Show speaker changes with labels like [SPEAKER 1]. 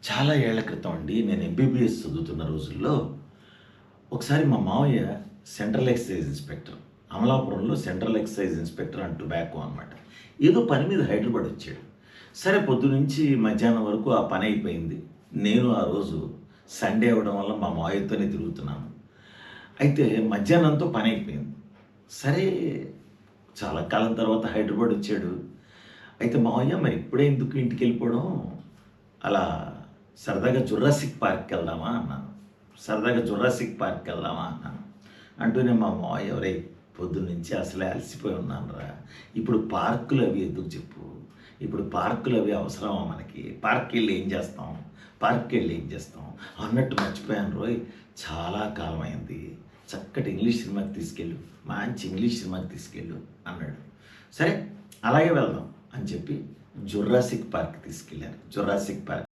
[SPEAKER 1] చాలా ఏళ్ల క్రితం అండి నేను ఎంబీబీఎస్ చదువుతున్న రోజుల్లో ఒకసారి మా మావయ్య సెంట్రల్ ఎక్సైజ్ ఇన్స్పెక్టర్. అమలాపురంలో central excise inspector and tobacco అనమాట. ఏదో పని మీద హైదరాబాద్ వచ్చాడు. సరే పొద్దునుంచి మధ్యాహ్నం వరకు ఆ పని అయిపోయింది. నేను ఆ రోజు సండే అవ్వడం వల్ల మా మావయ్యతోనే తిరుగుతున్నాను. అయితే మధ్యాహ్నంతో పని అయిపోయింది. సరే చాలా కాలం తర్వాత హైదరాబాద్ వచ్చాడు. అయితే మావయ్య మరి ఇప్పుడే ఎందుకు ఇంటికి వెళ్ళిపోవడం, అలా సరదాగా జురాసిక్ పార్క్కి వెళ్దామా అన్నాను. సరదాగా జురాసిక్ పార్క్కి వెళ్దామా అన్నాను. అంటూనే మా మావయ్య ఎవరై పొద్దున్నుంచి అసలే అలసిపోయి ఉన్నానురా, ఇప్పుడు పార్కులు అవి ఎందుకు చెప్పు, ఇప్పుడు పార్కులు అవి అవసరమా మనకి, పార్క్కి వెళ్ళి ఏం చేస్తాం, పార్క్కి వెళ్ళి ఏం చేస్తాం అన్నట్టు మర్చిపోయాను రోయ్, చాలా కాలం అయింది, చక్కటి ఇంగ్లీష్ సినిమాకి తీసుకెళ్ళు, మంచి ఇంగ్లీష్ సినిమాకి తీసుకెళ్ళు అన్నాడు. సరే అలాగే వెళ్దాం అని చెప్పి జురాసిక్ పార్క్ తీసుకెళ్ళారు. Jurassic park